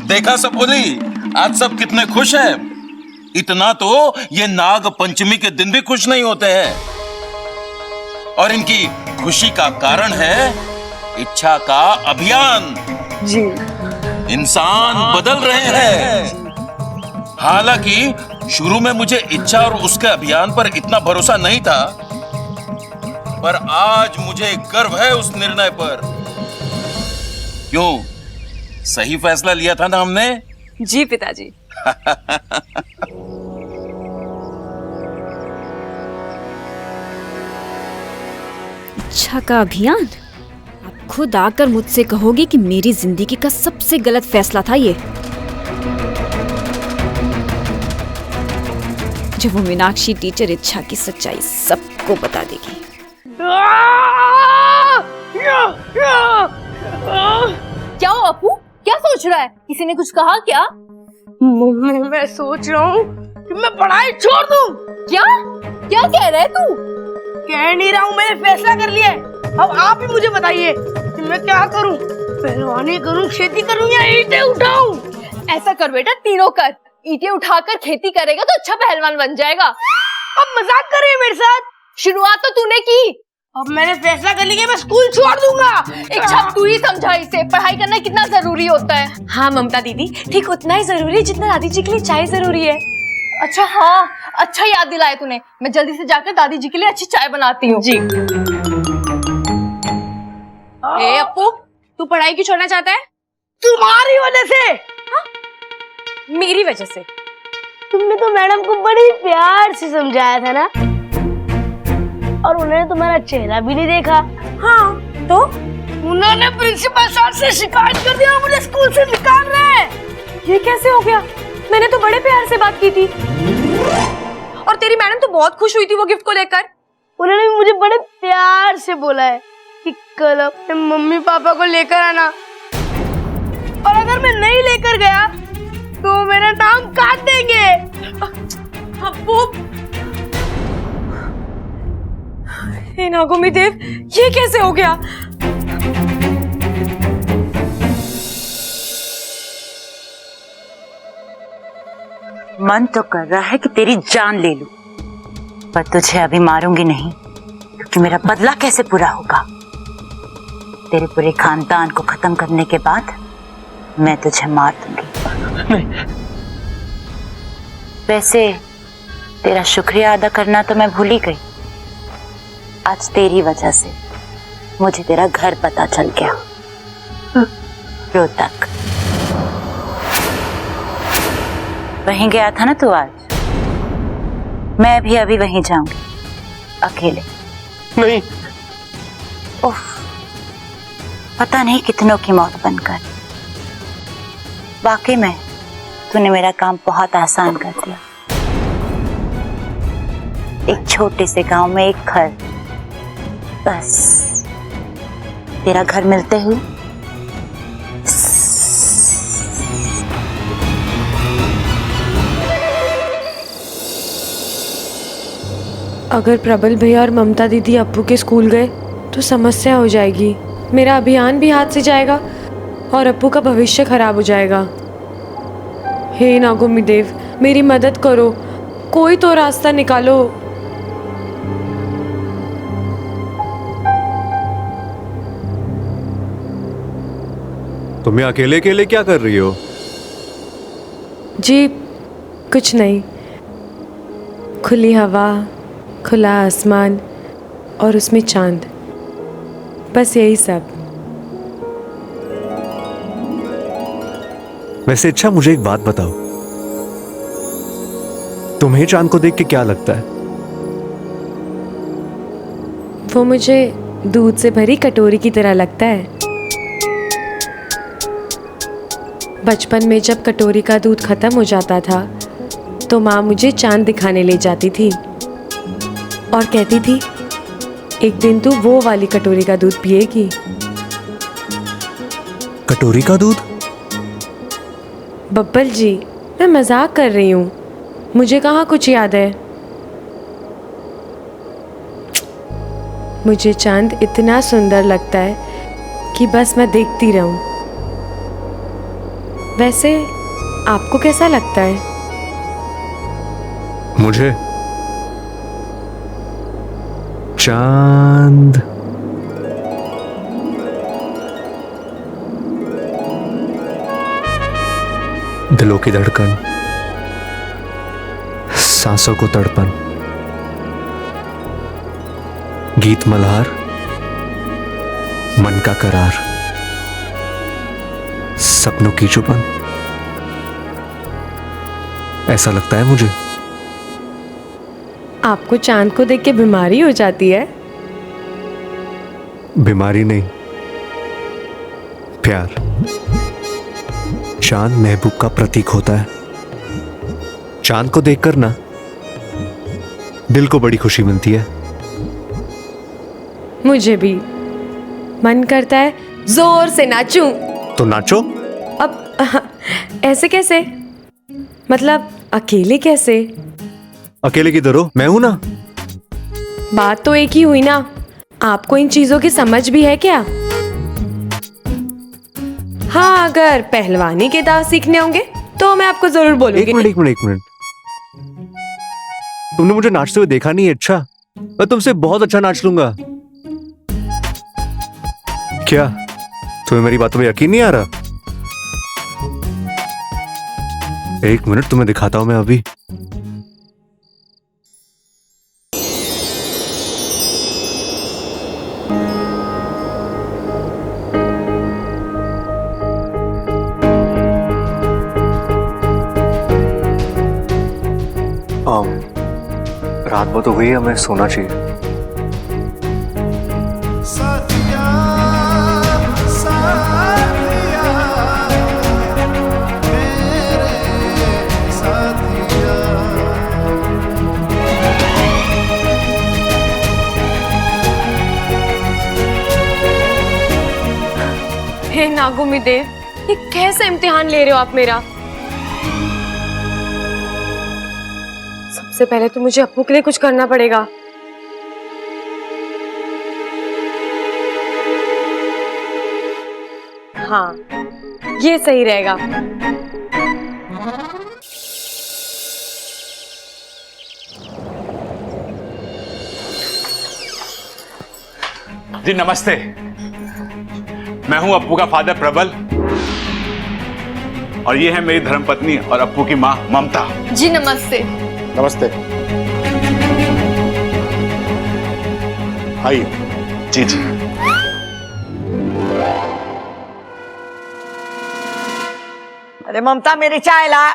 देखा सब बोली, आज सब कितने खुश हैं। इतना तो ये नाग पंचमी के दिन भी खुश नहीं होते हैं। और इनकी खुशी का कारण है इच्छा का अभियान। जी। इंसान बदल रहे हैं। हालांकि शुरू में मुझे इच्छा और उसके अभियान पर इतना भरोसा नहीं था, पर आज मुझे गर्व है उस निर्णय पर। क्यों, सही फैसला लिया था ना हमने? जी पिताजी। इच्छा का अभियान? आप खुद आकर मुझसे कहोगे कि मेरी जिंदगी का सबसे गलत फैसला था ये। जब वो मीनाक्षी टीचर इच्छा की सच्चाई सबको बता देगी। क्या हो अपू, क्या सोच रहा है? किसी ने कुछ कहा क्या? मम्मी, मैं सोच रहा हूँ कि मैं पढ़ाई छोड़ दूँ। क्या क्या कह रहे तू? कह नहीं रहा हूँ, मैंने फैसला कर लिया है। अब आप ही मुझे बताइए कि मैं क्या करूँ? पहलवानी करूँ, खेती करूँ या ईंटें उठाऊँ? ऐसा कर बेटा, तीनों कर। ईंटें उठाकर खेती करेगा तो अच्छा पहलवान बन जाएगा। अब मजाक कर रही है मेरे साथ? शुरुआत तो तूने की। अब मैंने फैसला कर लिया, मैं स्कूल छोड़ दूंगा। इच्छा, तू ही समझा इसे, पढ़ाई करना कितना जरूरी होता है। हाँ ममता दीदी, ठीक उतना ही जरूरी है जितना दादी जी के लिए चाय जरूरी है। अच्छा हाँ, अच्छा याद दिलाया तूने। मैं जल्दी से जाकर दादी जी के लिए अच्छी चाय बनाती हूँ। जी। ए अप्पू, तू पढ़ाई क्यों छोड़ना चाहता है? तुम्हारी वजह से। मेरी वजह से? तुमने तो मैडम को बड़ी प्यार से समझाया था ना, और उन्होंने तुम्हारा चेहरा भी नहीं देखा। हाँ तो उन्होंने प्रिंसिपल सर से शिकायत कर दिया और मुझे स्कूल से निकाल रहे हैं। ये कैसे हो गया? मैंने तो बड़े प्यार से बात की थी और तेरी मैडम तो बहुत खुश हुई थी वो गिफ्ट को लेकर। उन्होंने मुझे बड़े प्यार से बोला है कि कल अपने मम्मी पापा को लेकर आना, और अगर मैं नहीं लेकर गया तो मेरा नाम काट देंगे। अप्पू, हे नागोमी देव, ये कैसे हो गया? मन तो कर रहा है कि तेरी जान ले लूं, पर तुझे अभी मारूंगी नहीं, क्योंकि मेरा बदला कैसे पूरा होगा। तेरे पूरे खानदान को खत्म करने के बाद मैं तुझे मार दूंगी। वैसे तेरा शुक्रिया अदा करना तो मैं भूल ही गई। आज तेरी वजह से मुझे तेरा घर पता चल गया, रोहतक। वहीं गया था ना तू आज? मैं भी अभी वहीं जाऊंगी, अकेले। नहीं। उफ, पता नहीं कितनों की मौत बनकर। वाकई में तूने मेरा काम बहुत आसान कर दिया। एक छोटे से गांव में एक घर, बस तेरा घर मिलते ही अगर प्रबल भैया और ममता दीदी अप्पू के स्कूल गए तो समस्या हो जाएगी। मेरा अभियान भी हाथ से जाएगा और अप्पू का भविष्य खराब हो जाएगा। हे नागोमी देव, मेरी मदद करो, कोई तो रास्ता निकालो। तुम यहाँ अकेले अकेले क्या कर रही हो? जी कुछ नहीं, खुली हवा, खुला आसमान और उसमें चांद, बस यही सब। वैसे अच्छा, मुझे एक बात बताओ, तुम्हें चांद को देख के क्या लगता है? वो मुझे दूध से भरी कटोरी की तरह लगता है। बचपन में जब कटोरी का दूध खत्म हो जाता था तो माँ मुझे चांद दिखाने ले जाती थी और कहती थी एक दिन तू वो वाली कटोरी का दूध पिएगी। कटोरी का दूध? बब्बल जी, मैं मजाक कर रही हूँ, मुझे कहाँ कुछ याद है। मुझे चांद इतना सुंदर लगता है कि बस मैं देखती रहूं। वैसे आपको कैसा लगता है? मुझे चांद दिलों की धड़कन, सांसों को तड़पन, गीत मल्हार, मन का करार, सपनों की चुपन, ऐसा लगता है मुझे। आपको चांद को देख के बीमारी हो जाती है? बीमारी नहीं, प्यार। चांद महबूब का प्रतीक होता है। चांद को देखकर ना दिल को बड़ी खुशी मिलती है। मुझे भी मन करता है जोर से नाचूं। तो नाचो। अब ऐसे कैसे? मतलब अकेले कैसे? अकेले किधर हो? मैं हूं ना। बात तो एक ही हुई ना। आपको इन चीजों की समझ भी है क्या? हाँ, अगर पहलवानी के दांव सीखने होंगे तो मैं आपको जरूर बोलूंगी। एक मिनट। तुमने मुझे नाचते हुए देखा नहीं है? अच्छा, मैं तुमसे बहुत अच्छा नाच लूंगा। क्या तुम्हें मेरी बातों में यकीन नहीं आ रहा? एक मिनट, तुम्हें दिखाता हूं मैं अभी। रात बहुत हो गई है, हमें सोना चाहिए। हे नागुमी देव, ये कैसा इम्तिहान ले रहे हो आप मेरा? सबसे पहले तो मुझे अप्पू के लिए कुछ करना पड़ेगा। हाँ, ये सही रहेगा। जी नमस्ते, मैं हूं अप्पू का फादर प्रबल और ये है मेरी धर्मपत्नी और अप्पू की माँ ममता। जी नमस्ते। नमस्ते। आइए। जी जी। अरे ममता, मेरी चाय ला।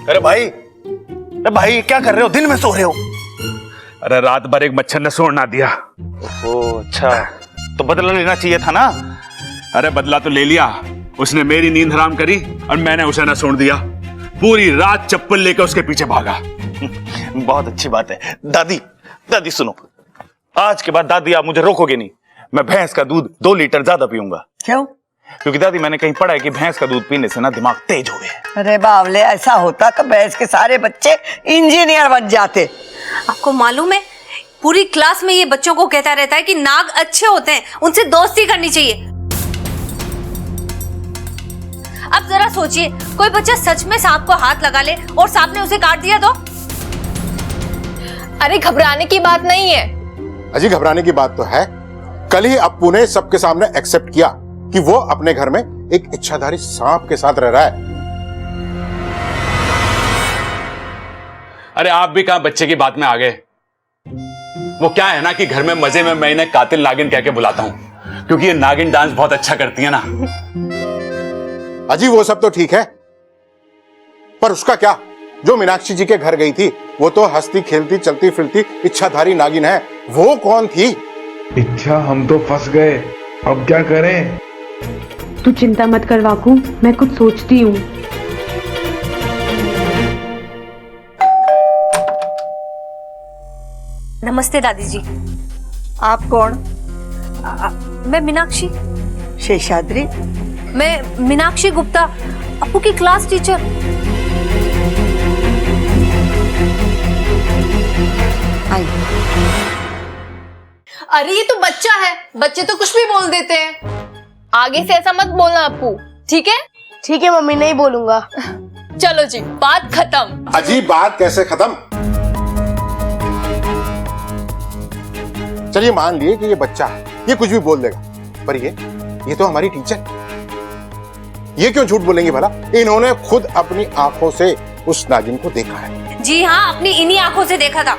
अरे भाई क्या कर रहे हो? दिन में सो रहे हो? अरे रात भर एक मच्छर ने सोने ना दिया। ओह अच्छा, तो बदला लेना चाहिए था ना। अरे बदला तो ले लिया, उसने मेरी नींद हराम करी और मैंने उसे ना सोने दिया। पूरी रात चप्पल लेकर उसके पीछे भागा। बहुत अच्छी बात है। दादी सुनो, आज के बाद दादी आप मुझे रोकोगे नहीं। मैं भैंस का दूध 2 लीटर ज्यादा पीऊंगा। क्यों? क्योंकि दादी मैंने कहीं पढ़ा है कि भैंस का दूध पीने से ना दिमाग तेज हो गया। अरे बावले, ऐसा होता तो भैंस के सारे बच्चे इंजीनियर बन जाते। आपको मालूम है, पूरी क्लास में ये बच्चों को कहता रहता है कि नाग अच्छे होते हैं, उनसे दोस्ती करनी चाहिए। अब जरा सोचिए, कोई बच्चा सच में सांप को हाथ लगा ले और सांप ने उसे काट दिया तो? अरे घबराने की बात नहीं है। अजी घबराने की बात तो है। कल ही अप्पू ने सबके सामने एक्सेप्ट किया कि वो अपने घर में एक इच्छाधारी सांप के साथ रह रहा है। अरे आप भी कहां बच्चे की बात में आ गए। वो क्या है ना कि घर में मजे में मैं इन्हें कातिल नागिन कह के बुलाता हूं, क्योंकि ये नागिन डांस बहुत अच्छा करती है ना। अजी वो सब तो ठीक है, पर उसका क्या? जो मीनाक्षी जी के घर गई थी वो तो हंसती खेलती चलती फिरती इच्छाधारी नागिन है। वो कौन थी? इच्छा, हम तो फंस गए, अब क्या करें? तू चिंता मत कर वाकू, मैं कुछ सोचती हूँ। नमस्ते दादी जी। आप कौन? मैं मीनाक्षी। शेषाद्री? मैं मीनाक्षी गुप्ता, अप्पू की क्लास टीचर। अरे ये तो बच्चा है, बच्चे तो कुछ भी बोल देते हैं। आगे से ऐसा मत बोलना अप्पू, ठीक है? ठीक है मम्मी, नहीं बोलूंगा। चलो जी, बात खत्म। अजी बात कैसे खत्म? चलिए मान लिए कि ये बच्चा है, ये कुछ भी बोल देगा, पर ये तो हमारी टीचर, ये क्यों झूठ बोलेंगे भला? इन्होंने खुद अपनी आंखों से उस नागिन को देखा है। जी हाँ, अपनी इन्हीं आंखों से देखा था।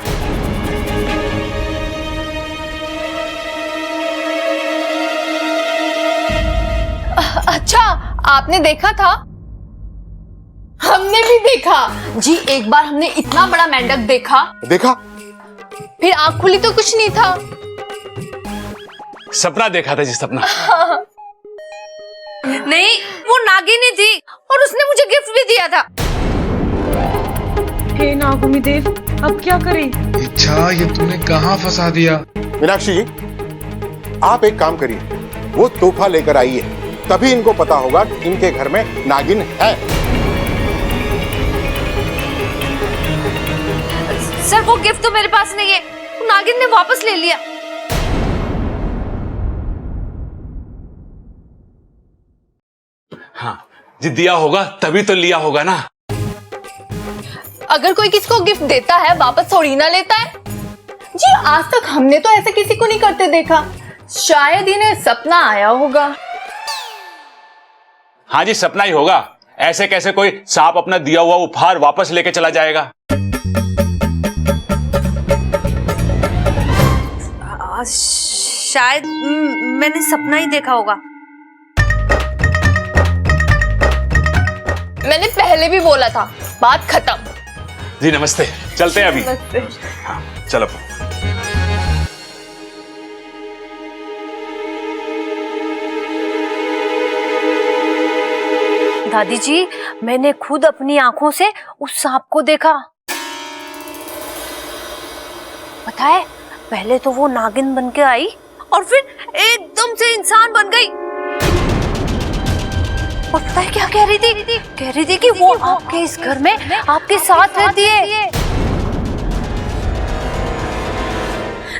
अच्छा, आपने देखा था? हमने भी देखा जी। एक बार हमने इतना बड़ा मेंढक देखा। फिर आंख खुली तो कुछ नहीं था। सपना देखा था जी, सपना। नहीं, वो नागिनी थी और उसने मुझे गिफ्ट भी दिया था। हे नागुमी देव, अब क्या करें? इच्छा, ये तूने कहाँ फंसा दिया? मीनाक्षी जी, आप एक काम करिए, वो तोहफा लेकर आइए, तभी इनको पता होगा कि इनके घर में नागिन है। सर, वो गिफ्ट तो मेरे पास नहीं है, नागिन ने वापस ले लिया। हाँ जी, दिया होगा तभी तो लिया होगा ना। अगर कोई किसी को गिफ्ट देता है, वापस थोड़ी ना लेता है जी। आज तक हमने तो ऐसे किसी को नहीं करते देखा। शायद इन्हें सपना आया होगा। हाँ जी, सपना ही होगा। ऐसे कैसे कोई सांप अपना दिया हुआ उपहार वापस लेके चला जाएगा? शायद मैंने सपना ही देखा होगा। मैंने पहले भी बोला था, बात खत्म। जी नमस्ते, चलते हैं अभी। नमस्ते। हाँ, चलो। दादी जी, मैंने खुद अपनी आंखों से उस सांप को देखा। पता है, पहले तो वो नागिन बन के आई और फिर एकदम से इंसान बन गई। और पता है क्या कह रही थी? कह रही थी कि वो आपके इस घर में आपके साथ रहती है।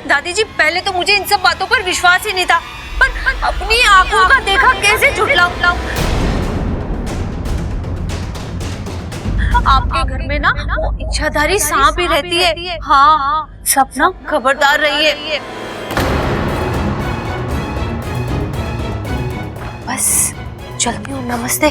दादी जी, पहले तो मुझे इन सब बातों पर विश्वास ही नहीं था, पर अपनी आंखों का देखा कैसे झुठलाऊं? आपके घर में ना वो इच्छाधारी सांप ही रहती है। हाँ, सपना खबरदार रहिए। बस चलती हूँ, नमस्ते।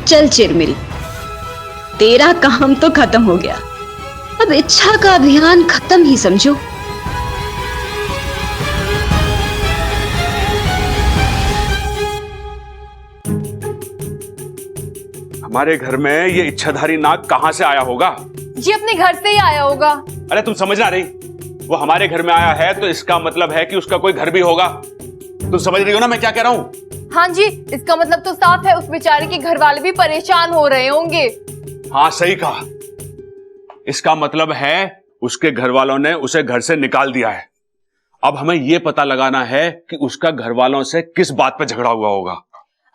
चल चिरमिरी, तेरा काम तो खत्म हो गया, अब इच्छा का अभियान खत्म ही समझो। हमारे घर में ये इच्छाधारी नाग कहाँ से आया होगा? जी अपने घर से ही आया होगा। अरे तुम समझ ना रही? वो हमारे घर में आया है तो इसका मतलब है कि उसका कोई घर भी होगा। तुम समझ रही हो ना मैं क्या कह रहा हूँ? हाँ जी, इसका मतलब तो साफ है, उस बेचारे के घर वाले भी परेशान हो रहे होंगे। हाँ सही कहा। इसका मतलब है उसके घर वालों ने उसे घर से निकाल दिया है। अब हमें यह पता लगाना है कि उसका घर वालों से किस बात पे झगड़ा हुआ होगा।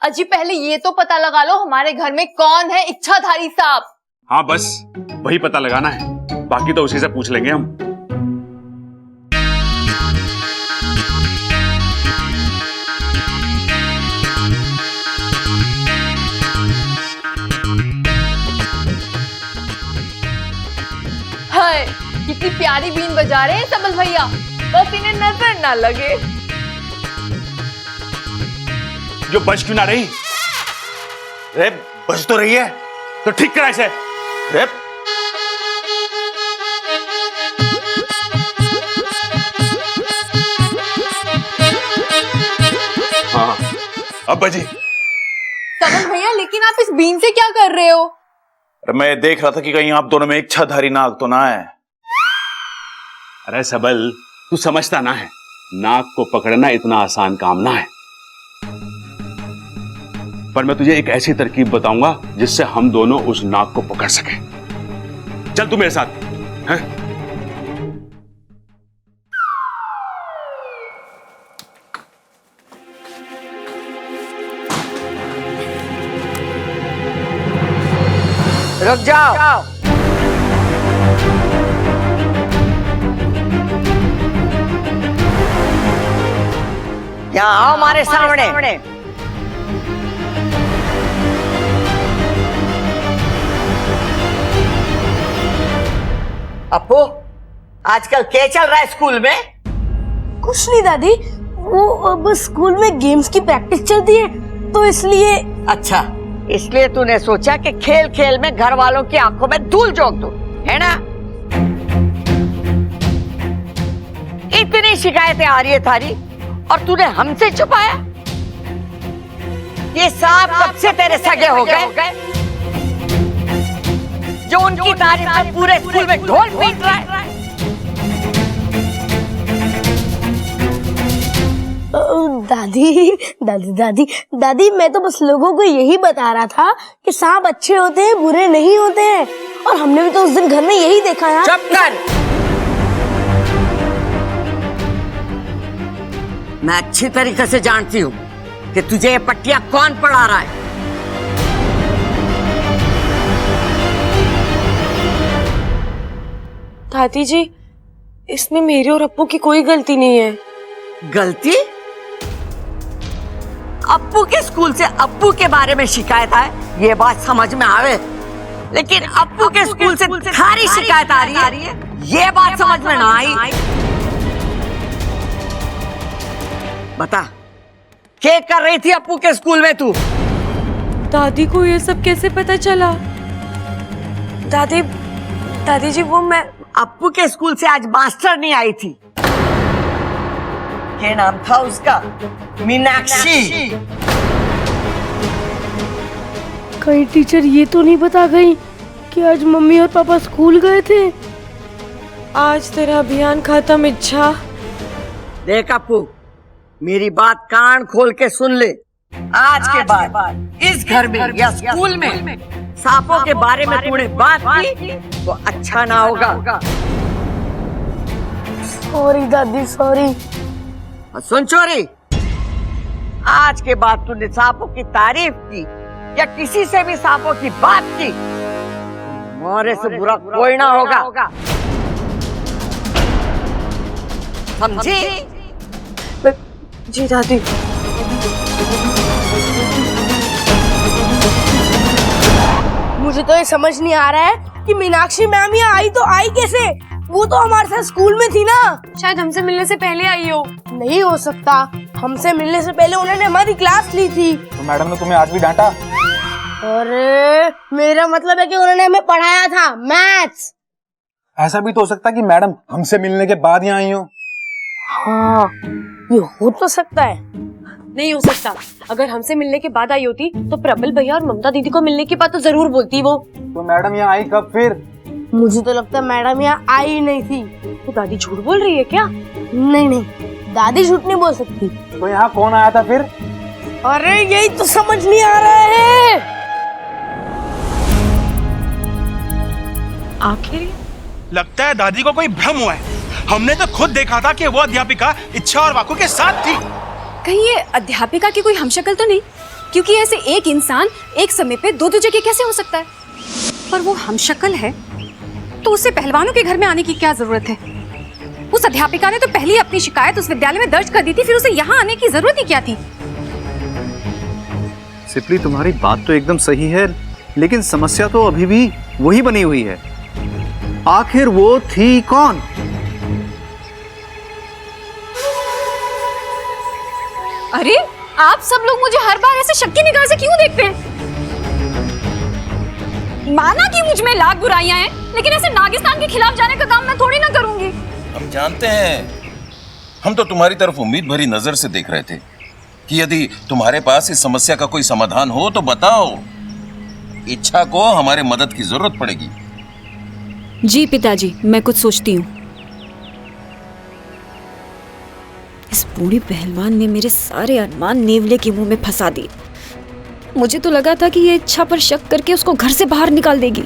अजी पहले ये तो पता लगा लो, हमारे घर में कौन है इच्छाधारी सांप। हाँ बस वही पता लगाना है, बाकी तो उसी से पूछ लेंगे हम। हाय, कितनी प्यारी बीन बजा रहे हैं सबल भैया, बस इन्हें नजर ना लगे। जो बच क्यों ना रही? रे बच तो रही है, तो ठीक करा इसे। रे हाँ अब बजी। सबल भैया लेकिन आप इस बीन से क्या कर रहे हो? मैं देख रहा था कि कहीं आप दोनों में इच्छाधारी नाग तो ना है। अरे सबल, तू समझता ना है, नाग को पकड़ना इतना आसान काम ना है। पर मैं तुझे एक ऐसी तरकीब बताऊंगा जिससे हम दोनों उस नाग को पकड़ सकें। चल तू मेरे साथ हैं? रुक जाओ। यहाँ आओ हमारे सामने। अपू, आजकल क्या चल रहा है स्कूल में? कुछ नहीं दादी, वो अब स्कूल में गेम्स की प्रैक्टिस चलती है तो इसलिए। अच्छा, इसलिए तूने सोचा कि खेल खेल में घर वालों की आंखों में धूल झोंक दूं, है ना? इतनी शिकायतें आ रही है थारी और तूने हमसे छुपाया। ये सब कब से तेरे सगे हो गए जो उनकी तारीफ में पूरे स्कूल में ढोल पीट रहा है। दादी दादी दादी दादी, मैं तो बस लोगों को यही बता रहा था कि सांप अच्छे होते हैं, बुरे नहीं होते हैं। और हमने भी तो उस दिन घर में यही देखा यार। चुप कर। मैं अच्छी तरीके से जानती हूँ कि तुझे ये पट्टियां कौन पढ़ा रहा है। दादी जी, इसमें मेरी और अप्पू की कोई गलती नहीं है। गलती? अप्पू के स्कूल से अप्पू के बारे में शिकायत आए, ये बात समझ में आवे, लेकिन अप्पू के स्कूल से थारी शिकायत आ रही है, ये बात समझ में ना आई। बता, क्या कर रही थी अप्पू के स्कूल में तू? दादी को ये सब कैसे पता चला? दादी जी, वो मैं अप्पू के स्कूल से आज मास्टर नहीं आई थी। क्या नाम था उसका? मीनाक्षी। कहीं टीचर ये तो नहीं बता गई कि आज मम्मी और पापा स्कूल गए थे? आज तेरा अभियान खत्म। इच्छा, देख अप्पू, मेरी बात कान खोल के सुन ले। आज के बाद इस घर में या स्कूल में सांपों के बारे में तूने बात की तो अच्छा ना होगा। सॉरी दादी, सॉरी। सुन चोरी, आज के बाद तूने सांपों की तारीफ की या किसी से भी सांपों की बात की, मोरे से बुरा कोई ना होगा, समझी? जी दादी। मुझे तो ये समझ नहीं आ रहा है कि मीनाक्षी मैम यहाँ आई तो आई कैसे? वो तो हमारे साथ स्कूल में थी ना। शायद हमसे मिलने से पहले आई हो। नहीं हो सकता, हमसे मिलने से पहले उन्होंने हमारी क्लास ली थी। तो मैडम ने तुम्हें आज भी डांटा? अरे मेरा मतलब है कि उन्होंने हमें पढ़ाया था मैथ्स। ऐसा भी तो हो सकता है कि मैडम हमसे मिलने के बाद यहाँ आई हो। हाँ, ये हो तो सकता है। नहीं हो सकता। अगर हमसे मिलने के बाद आई होती तो प्रबल भैया और ममता दीदी को मिलने की बात तो जरूर बोलती वो। तो मैडम यहाँ आई कब फिर? मुझे तो लगता है मैडम यहाँ आई ही नहीं थी। तो दादी झूठ बोल रही है क्या? नहीं, दादी झूठ नहीं बोल सकती। तो यहाँ कौन आया था फिर? अरे यही तो समझ नहीं आ रहा है। आखिर लगता है दादी को कोई भ्रम हुआ है। हमने तो खुद देखा था कि वो अध्यापिका इच्छा और वाकू के साथ थी। कहीं ये अध्यापिका की कोई हमशक्ल तो नहीं? क्योंकि ऐसे एक इंसान एक समय पे दो जगह कैसे हो सकता है? पर वो हमशक्ल है तो उसे पहलवानों के घर में आने की क्या जरूरत है? उस अध्यापिका ने तो पहले अपनी शिकायत उस विद्यालय में दर्ज कर दी थी, फिर उसे यहाँ आने की जरूरत ही क्या थी? सिपली, तुम्हारी बात तो एकदम सही है, लेकिन समस्या तो अभी भी वही बनी हुई है। आखिर वो थी कौन? अरे आप सब लोग मुझे हर बार ऐसे शक की निगाह से क्यों देखते हैं? माना कि मुझ में लाख बुराइयां हैं, लेकिन ऐसे नागिस्तान के खिलाफ जाने का काम मैं थोड़ी ना करूंगी। हम जानते हैं, हम तो तुम्हारी तरफ उम्मीद भरी नजर से देख रहे थे कि यदि तुम्हारे पास इस समस्या का कोई समाधान हो तो बताओ। इच्छा को हमारे मदद की जरूरत पड़ेगी। जी पिताजी, मैं कुछ सोचती हूँ। इस बूढ़ी पहलवान ने मेरे सारे अरमान नेवले के मुंह में फंसा दिए। मुझे तो लगा था कि ये इच्छा पर शक करके उसको घर से बाहर निकाल देगी।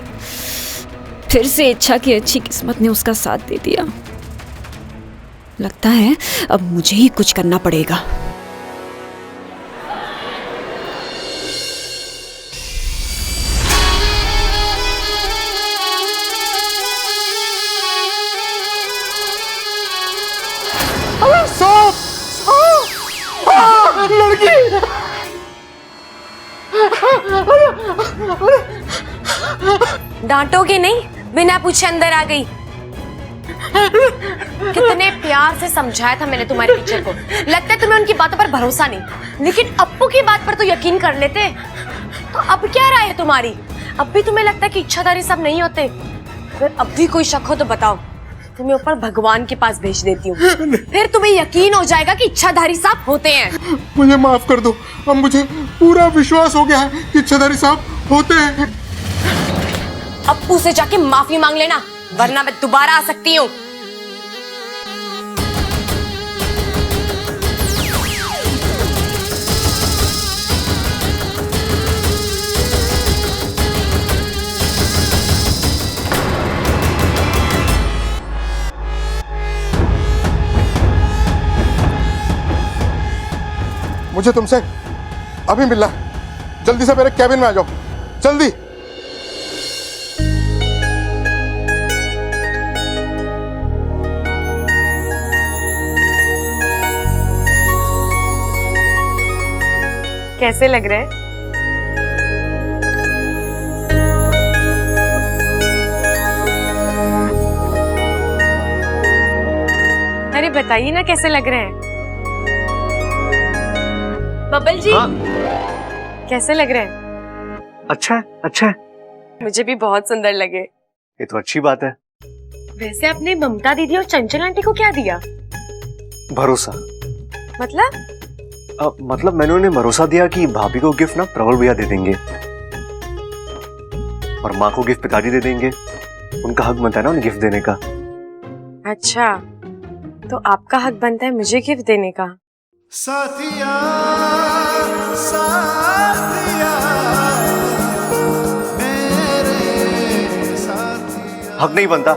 फिर से इच्छा की अच्छी किस्मत ने उसका साथ दे दिया। लगता है अब मुझे ही कुछ करना पड़ेगा। डांटोगे नहीं? बिना पूछे अंदर आ गई। कितने प्यार से समझाया था मैंने तुम्हारी टीचर को। लगता है तुम्हें उनकी बातों पर भरोसा नहीं, लेकिन अप्पू की बात पर तो यकीन कर लेते। तो अब क्या राय है तुम्हारी? अब भी तुम्हें लगता है कि इच्छाधारी सब नहीं होते? अगर अब भी कोई शक हो तो बताओ, तुम्हें ऊपर भगवान के पास भेज देती हूँ। फिर तुम्हें यकीन हो जाएगा कि इच्छाधारी साहब होते हैं। मुझे माफ कर दो, अब मुझे पूरा विश्वास हो गया है कि इच्छाधारी साहब होते हैं। अप्पू से जाके माफी मांग लेना, वरना मैं दोबारा आ सकती हूँ। मुझे तुमसे अभी मिलना है। जल्दी से मेरे कैबिन में आ जाओ, जल्दी। कैसे लग रहे हैं? अरे बताइए ना कैसे लग रहे हैं? बबल जी, कैसे लग रहे हैं? अच्छा है, अच्छा है। मुझे भी बहुत सुंदर लगे। ये तो अच्छी बात है। वैसे आपने ममता दीदी और चंचल आंटी को क्या दिया? भरोसा। मतलब मैंने उन्हें भरोसा दिया कि भाभी को गिफ्ट ना प्रबल भैया दे देंगे और माँ को गिफ्ट पिताजी दे देंगे। उनका हक बनता है ना उन्हें गिफ्ट देने का। अच्छा, तो आपका हक बनता है मुझे गिफ्ट देने का? साथिया, साथिया, मेरे साथिया। हक नहीं बनता,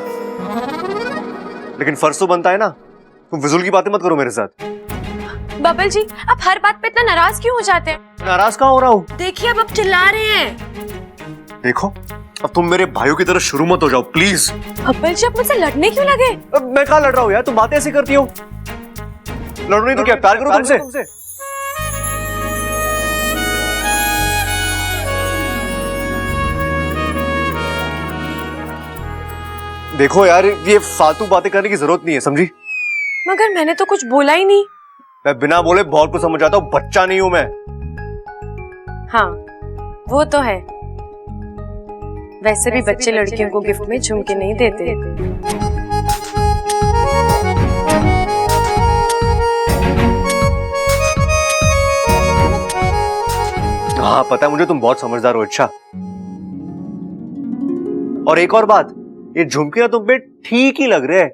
लेकिन फर्ज तो बनता है ना। तुम फिजूल की बातें मत करो मेरे साथ। बबल जी, आप हर बात पे इतना नाराज क्यों हो जाते हैं? नाराज कहाँ हो रहा हूँ? देखिए अब आप चिल्ला रहे हैं। देखो, अब तुम मेरे भाइयों की तरह शुरू मत हो जाओ प्लीज। बबल जी, आप मुझसे लड़ने क्यों लगे? अब मैं कहाँ लड़ रहा हूँ यार, तुम बातें ऐसी करती हो। लड़ो नहीं तो क्या प्यार करो तुमसे? देखो यार, ये फालतू बातें करने की जरूरत नहीं है, समझी? मगर मैंने तो कुछ बोला ही नहीं। मैं बिना बोले बहुत कुछ समझ जाता हूँ, बच्चा नहीं हूं मैं। हाँ, वो तो है। वैसे भी बच्चे लड़कियों को गिफ्ट में झुमके नहीं देते। हाँ पता है मुझे, तुम बहुत समझदार हो। अच्छा, और एक और बात, ये झुमके ना तुम पे ठीक ही लग रहे हैं।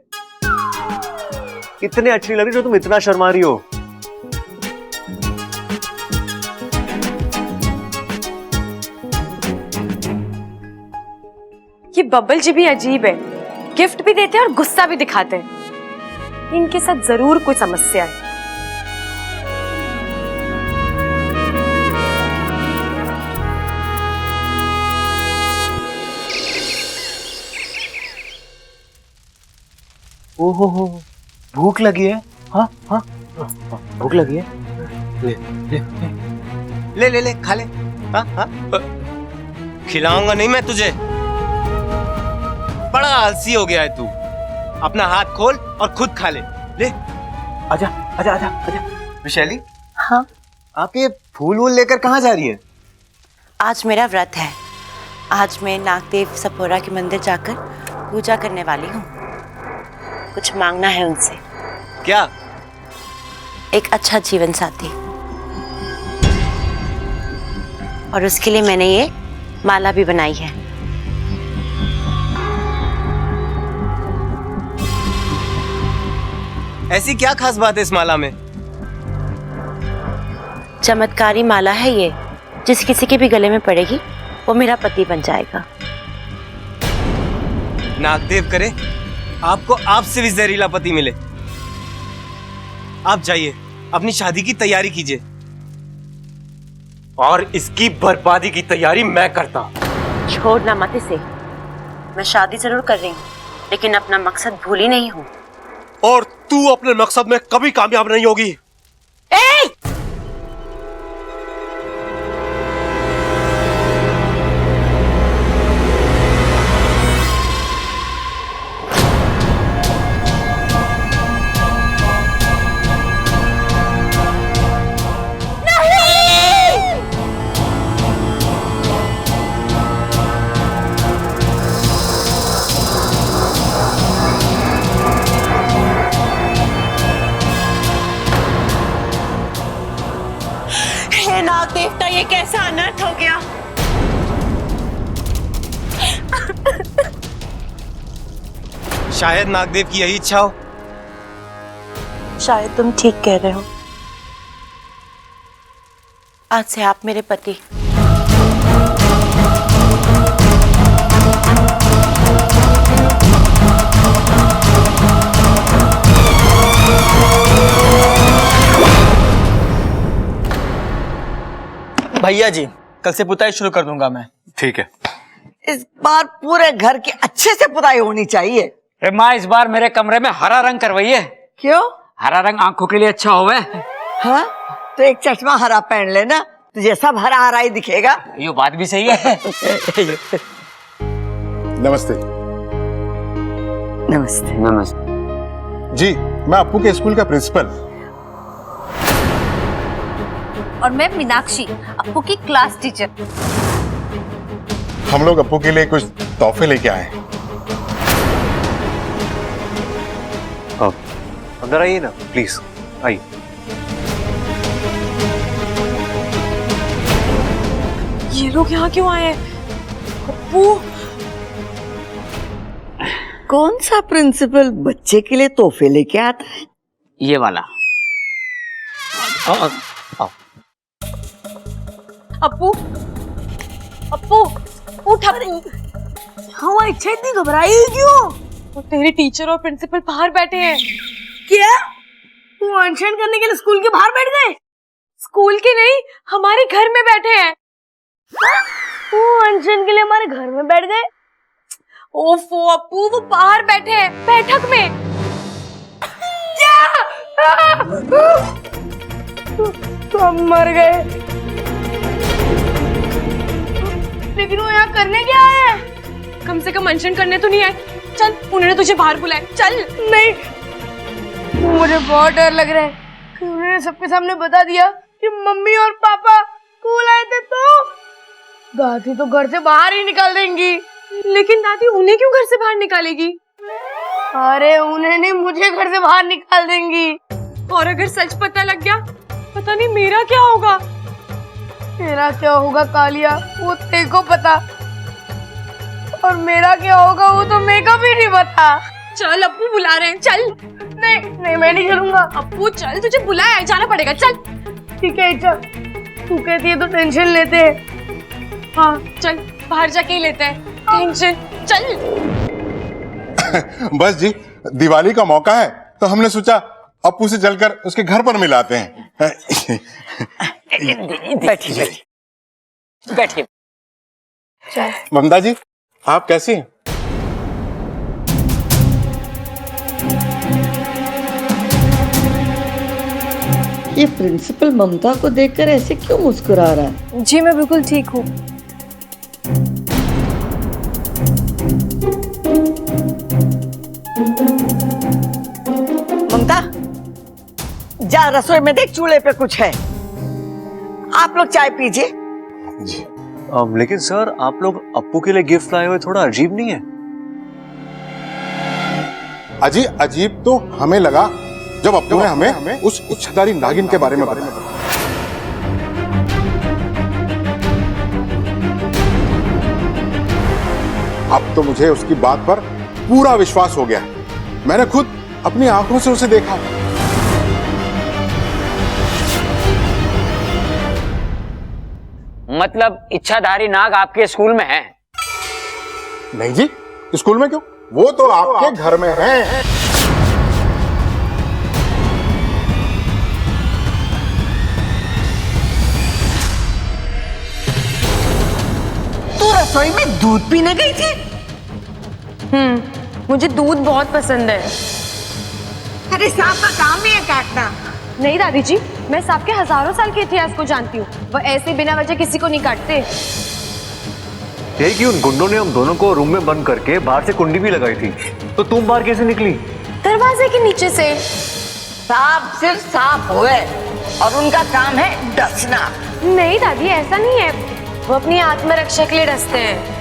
इतने अच्छी लग रही जो तुम इतना शर्मा रही हो। ये बबल जी भी अजीब है, गिफ्ट भी देते हैं और गुस्सा भी दिखाते हैं। इनके साथ जरूर कोई समस्या है। ओहो, भूख लगी है? हाँ हाँ, भूख लगी है। ले ले ले ले ले, खा ले। हाँ हाँ, खिलाऊंगा नहीं मैं तुझे। बड़ा आलसी हो गया है तू। अपना हाथ खोल और खुद खा ले। ले, आजा आजा आजा आजा। विशैली, हाँ, आप ये फूल वूल लेकर कहाँ जा रही है? आज मेरा व्रत है। आज मैं नागदेव सपोरा के मंदिर जाकर पूजा करने वाली हूँ। कुछ मांगना है उनसे। क्या? एक अच्छा जीवन साथी, और उसके लिए मैंने ये माला भी बनाई है। ऐसी क्या खास बात है इस माला में? चमत्कारी माला है ये, जिस किसी के भी गले में पड़ेगी वो मेरा पति बन जाएगा। नागदेव करे आपको आपसे भी जहरीला पति मिले। आप जाइए, अपनी शादी की तैयारी कीजिए और इसकी बर्बादी की तैयारी मैं करता हूं। छोड़ना मत इसे। मैं शादी जरूर कर रही हूँ, लेकिन अपना मकसद भूली नहीं हूँ। और तू अपने मकसद में कभी कामयाब नहीं होगी। अनर्थ हो गया। शायद नागदेव की यही इच्छा हो। शायद तुम ठीक कह रहे हो। आज से आप मेरे पति। भैया जी, कल से पुताई शुरू कर दूंगा मैं। ठीक है। इस बार पूरे घर की अच्छे से पुताई होनी चाहिए। माँ, इस बार मेरे कमरे में हरा रंग करवाइए। क्यों? हरा रंग आंखों के लिए अच्छा होवे। हाँ, तो एक चश्मा हरा पहन लेना, तुझे सब हरा हरा ही दिखेगा। ये बात भी सही है। नमस्ते। नमस्ते। नमस्ते जी, मैं अप्पू के स्कूल का प्रिंसिपल। और मैं मीनाक्षी, अप्पू की क्लास टीचर। हम लोग अप्पू के लिए कुछ तोहफे लेके आए हैं। अंदर आइए ना प्लीज, आइए। ये लोग यहाँ क्यों आए हैं? अप्पू, कौन सा प्रिंसिपल बच्चे के लिए तोहफे लेके आता है? ये वाला। अप्पू, अप्पू, उठ अप्पू। हाँ, इच्छा इतनी घबराई हुई क्यों? वो तेरे टीचर और प्रिंसिपल बाहर बैठे हैं। क्या? तू अनशन करने के लिए स्कूल के बाहर बैठ गए? स्कूल के नहीं, हमारे घर में बैठे हैं। तू अनशन के लिए हमारे घर में बैठ गए? ओफो अप्पू, वो बाहर बैठे हैं बैठक में। तो हम मर गए। लेकिन वो यहाँ करने क्या आए? कम से कम अनशन करने तो नहीं आए। चल, उन्होंने तुझे बाहर बुलाया, चल। नहीं, मुझे बहुत डर लग रहा है कि उन्होंने सबके सामने बता दिया कि मम्मी और पापा स्कूल आए थे, तो दादी तो घर से बाहर ही निकाल देंगी। लेकिन दादी उन्हें क्यों घर से बाहर निकालेगी? अरे उन्हें नहीं, मुझे घर से बाहर निकाल देंगी। और अगर सच पता लग गया, पता नहीं मेरा क्या होगा। तेरा क्या होगा कालिया, वो तेरे को पता, और मेरा क्या होगा वो तो मेरे को भी नहीं पता। चल, अप्पू बुला रहे हैं, चल। नहीं नहीं, मैं नहीं चलूंगा। अप्पू चल, तुझे बुलाया है, जाना पड़ेगा, चल। ठीक है, चल। तू कहती है तो टेंशन लेते हैं। हाँ चल, बाहर जाके ही लेते हैं टेंशन, चल। बस जी, दिवाली का मौका है तो हमने सोचा अप्पू से चलकर उसके घर पर मिलाते हैं। बैठिए बैठिए। ममता जी, आप कैसी हैं? ये प्रिंसिपल ममता को देखकर ऐसे क्यों मुस्कुरा रहा है? जी मैं बिल्कुल ठीक हूँ। ममता, जा रसोई में देख, चूल्हे पे कुछ है। आप लोग चाय पीजिए। जी। लेकिन सर, आप लोग अप्पू के लिए गिफ्ट लाए हुए, थोड़ा अजीब नहीं है? अजीब तो हमें लगा जब अप्पू ने हमें उस इच्छाधारी नागिन के बारे में बताया। अब तो मुझे उसकी बात पर पूरा विश्वास हो गया। मैंने खुद अपनी आंखों से उसे देखा। मतलब इच्छाधारी नाग आपके स्कूल में है? नहीं जी, स्कूल में क्यों? वो तो आपके घर में है। तू रसोई में दूध पीने गई थी? मुझे दूध बहुत पसंद है। अरे सांप का काम ही है काटना। नहीं दादी जी, मैं सांप के हजारों साल के इतिहास को जानती हूँ। वो ऐसे बिना वजह किसी को नहीं काटते। यही कि उन गुंडों ने हम दोनों को रूम में बंद करके बाहर से कुंडी भी लगाई थी, तो तुम बाहर कैसे निकली? दरवाजे के नीचे से। सांप सिर्फ सांप हुए और उनका काम है डसना। नहीं दादी, ऐसा नहीं है, वो अपनी आत्मरक्षा के लिए डसते हैं।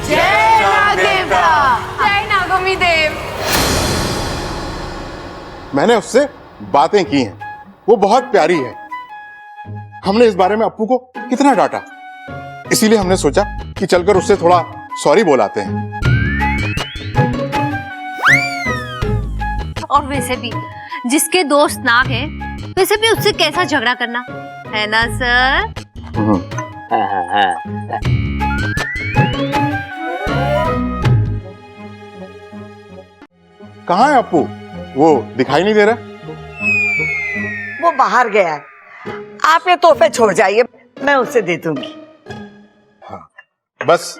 जय नागदेवता। जय नागोमी देव। मैंने उससे बातें की हैं, वो बहुत प्यारी है। हमने इस बारे में अप्पू को कितना डांटा, इसीलिए हमने सोचा कि चलकर उससे थोड़ा सॉरी बोलाते हैं। और वैसे भी जिसके दोस्त नाग है, वैसे भी उससे कैसा झगड़ा करना है ना सर? कहाँ है अप्पू? वो दिखाई नहीं दे रहा। वो बाहर गया है। आप ये तोहफे छोड़ जाइए, मैं उसे दे दूंगी। बस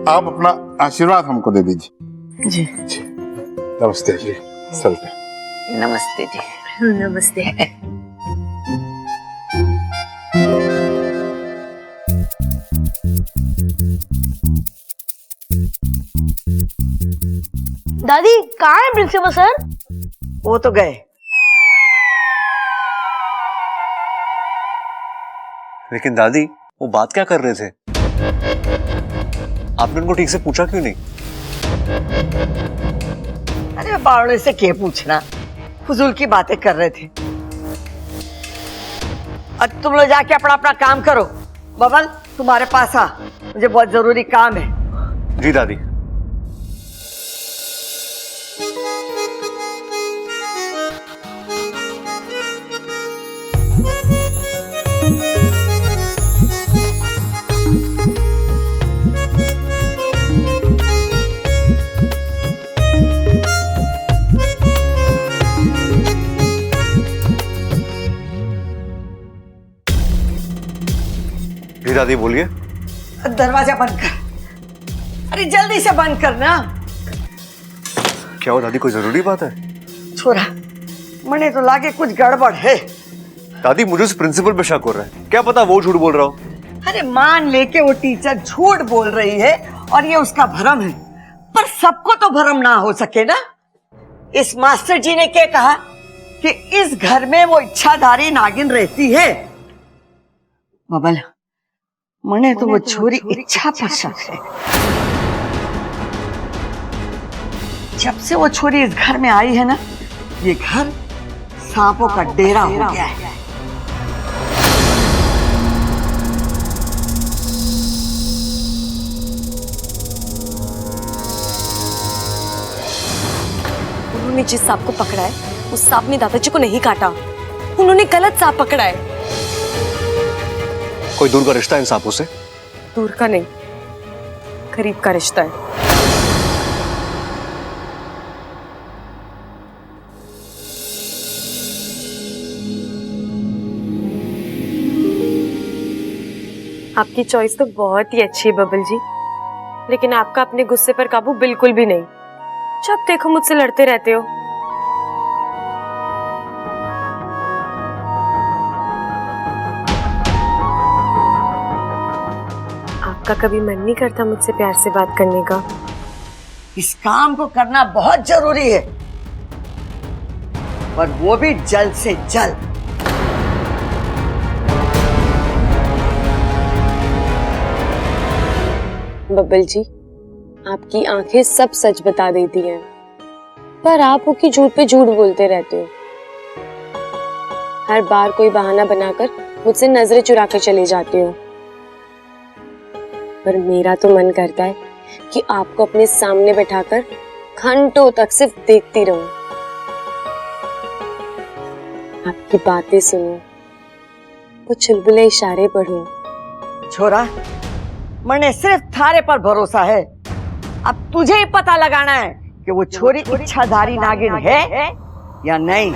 आप अपना आशीर्वाद हमको दे दीजिए। जी। नमस्ते जी। चलते। नमस्ते जी। नमस्ते। दादी कहाँ है प्रिंसिपल सर? वो तो गए। लेकिन दादी वो बात क्या कर रहे थे? आपने उनको ठीक से पूछा क्यों नहीं? अरे बावड़े से क्या पूछना, फुजूल की बातें कर रहे थे। अब तुम लोग जाके अपना अपना काम करो। बबल तुम्हारे पास आ, मुझे बहुत जरूरी काम है। जी दादी। जी दादी बोलिए। दरवाजा बंद कर। अरे जल्दी से बंद करना। क्या हो दादी, कोई जरूरी बात है? छोरा, मने तो लागे कुछ गड़बड़ है। दादी मुझे उस प्रिंसिपल पे शक हो रहा है, क्या पता वो झूठ बोल रहा हो। अरे मान लेके वो टीचर झूठ बोल रही है और ये उसका भरम है, पर सबको तो भरम ना हो सके ना। इस मास्टर जी ने क्या कहा कि इस घर में वो इच्छाधारी नागिन रहती है। बबल, मने तो वो छोरी इच्छा पर शक है। जब से वो छोरी इस घर में आई है ना, ये घर सांपों का डेरा हो गया है। उन्होंने जिस सांप को पकड़ा है, उस सांप ने दादाजी को नहीं काटा। उन्होंने गलत सांप पकड़ा है। कोई दूर का रिश्ता है इन सांपों से? दूर का नहीं, करीब का रिश्ता है। आपकी चॉइस तो बहुत ही अच्छी है बबल जी, लेकिन आपका अपने गुस्से पर काबू बिल्कुल भी नहीं। जब देखो मुझसे लड़ते रहते हो। आपका कभी मन नहीं करता मुझसे प्यार से बात करने का? इस काम को करना बहुत जरूरी है, पर वो भी जल्द से जल्द। बब्बल जी, आपकी आंखें सब सच बता देती हैं, पर आप उसकी झूठ पे झूठ बोलते रहते हो। हर बार कोई बहाना बनाकर मुझसे नजरें चुरा कर चले जाते हो। पर मेरा तो मन करता है कि आपको अपने सामने बैठाकर घंटों तक सिर्फ देखती रहूं, आपकी बातें सुनूं, वो चुलबुले इशारे पढ़ूं। छोरा, मने सिर्फ थारे पर भरोसा है। अब तुझे ही पता लगाना है कि वो छोरी इच्छाधारी नागिन है या नहीं।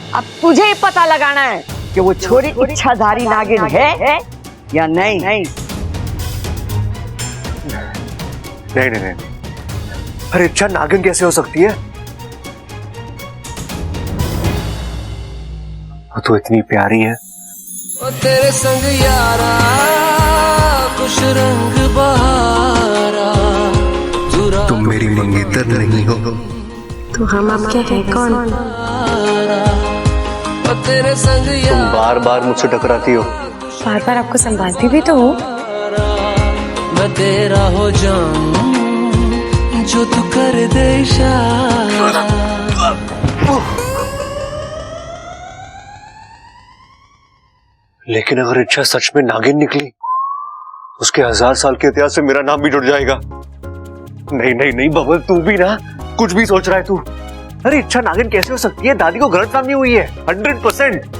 अब तुझे ही पता लगाना है कि वो छोरी इच्छाधारी नागिन है या नहीं। नहीं नहीं नहीं, अरे इच्छा नागिन कैसे हो सकती है? वो तो इतनी प्यारी है। ओ तेरे संग यारा कुछ रंग बहारा, तुम मेरी मंगेतर नहीं हो तो हम आपके हैं कौन? तेरे संग तुम बार बार मुझसे टकराती हो, बार बार आपको संभालती भी तो हूँ। मैं तेरा हो जाऊं जो तू कर दे इशारा। लेकिन अगर इच्छा सच में नागिन निकली, उसके 1000 साल के इतिहास से मेरा नाम भी जुड़ जाएगा। नहीं नहीं नहीं बबल, तू भी ना कुछ भी सोच रहा है तू। अरे इच्छा नागिन कैसे हो सकती है? दादी को गलतफहमी हुई है 100%।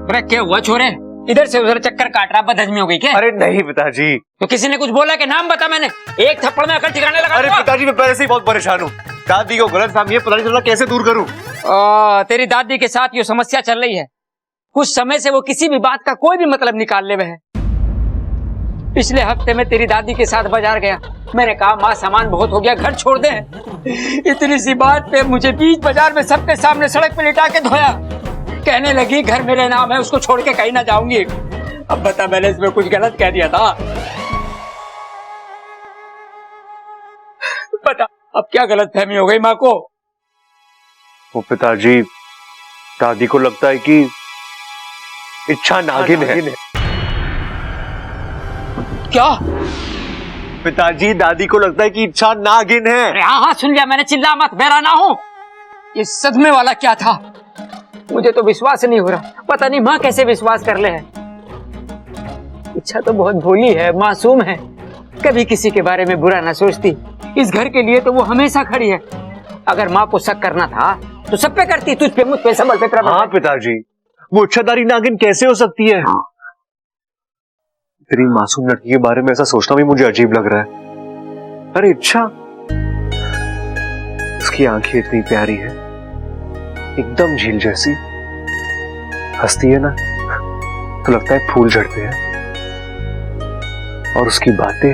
अरे क्या हुआ छोरे? इधर से उधर चक्कर काट रहा, बदहजमी हो गई क्या? अरे नहीं पिताजी। तो किसी ने कुछ बोला कि नाम बता, मैंने एक थप्पड़ में अकल ठिकाने लगा। अरे पिताजी मैं पहले से ही बहुत परेशान हूँ। दादी को गलतफहमी है, पता नहीं चल रहा कैसे दूर करूँ। तेरी दादी के साथ ये समस्या चल रही है। कुछ समय से वो किसी भी बात का कोई भी मतलब निकाल ले है। पिछले हफ्ते में तेरी दादी के साथ बाजार गया, मैंने कहा माँ सामान बहुत हो गया, घर छोड़ दे। इतनी सी बात पे मुझे बीच बाजार में सबके सामने सड़क पे लिटा के धोया। कहने लगी घर मेरे नाम है, उसको छोड़ के कहीं ना जाऊंगी। अब बता मैंने इसमें कुछ गलत कह दिया था? बता अब क्या गलतफहमी हो गई माँ को? वो पिताजी, दादी को लगता है कि इच्छा नागिन है। क्या? पिताजी दादी को लगता है कि इच्छा नागिन है। अरे हाँ हाँ सुन लिया मैंने, चिल्ला मत, बहरा ना हो। ये सदमे वाला क्या था? मुझे तो विश्वास नहीं हो रहा। पता नहीं माँ कैसे विश्वास कर ले है। इच्छा तो बहुत भोली है, मासूम है, कभी किसी के बारे में बुरा ना सोचती। इस घर के लिए तो वो हमेशा खड़ी है। अगर माँ को शक करना था तो सब पे करती, तुझ पे, मुझ पे, सबल पे, प्रबल। हाँ पिताजी, वो इच्छाधारी नागिन कैसे हो सकती है? हाँ। तेरी मासूम लड़की के बारे में ऐसा सोचना भी मुझे अजीब लग रहा है। अरे इच्छा, उसकी आंखें इतनी प्यारी है, एकदम झील जैसी, हंसती है ना तो लगता है फूल झड़ते हैं। और उसकी बातें,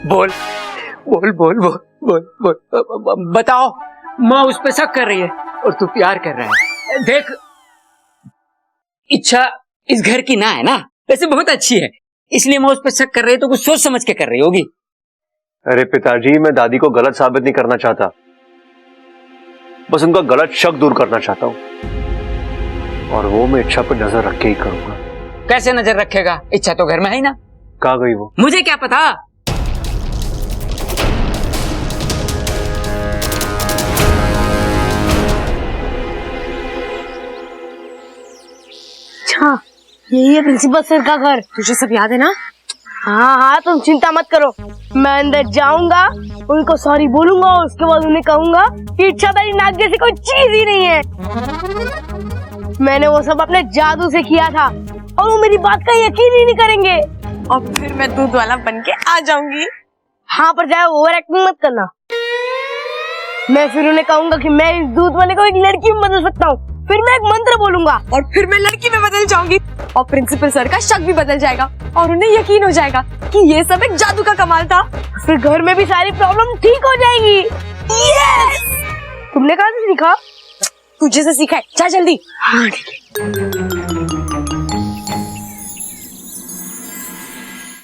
बोल बोल बोल बोल बोल बोल, बताओ। माँ उस पे शक कर रही है और तू प्यार कर रहा है। देख, इच्छा इस घर की ना है ना, वैसे बहुत अच्छी है, इसलिए मैं उस पे शक कर रही है तो कुछ सोच समझ के कर रही होगी। अरे पिताजी, मैं दादी को गलत साबित नहीं करना चाहता, बस उनका गलत शक दूर करना चाहता हूँ। और वो मैं इच्छा पर नजर रख के ही करूंगा। कैसे नजर रखेगा? इच्छा तो घर में है ना। कहाँ गई वो? मुझे क्या पता। अच्छा यही है प्रिंसिपल सर का घर। तुझे सब याद है ना? हाँ हाँ तुम चिंता मत करो, मैं अंदर जाऊंगा, उनको सॉरी बोलूंगा और उसके बाद उन्हें कहूंगा कि इच्छाधारी नाग जैसी कोई चीज ही नहीं है। मैंने वो सब अपने जादू से किया था और वो मेरी बात का यकीन ही नहीं करेंगे। और फिर मैं दूध वाला बन के आ जाऊंगी। हाँ पर जाए ओवर एक्टिंग मत करना। मैं फिर उन्हें कहूंगा कि मैं इस दूध वाले को एक लड़की में बदल सकता हूँ, फिर मैं एक मंत्र बोलूंगा और फिर मैं लड़की में बदल जाऊंगी और प्रिंसिपल सर का शक भी बदल जाएगा और उन्हें यकीन हो जाएगा कि ये सब एक जादू का कमाल था। फिर घर में भी सारी प्रॉब्लम ठीक हो जाएगी। यस! तुमने कहाँ से सीखा? तुझे से सीखा है, जा जल्दी। हाँ ठीक है।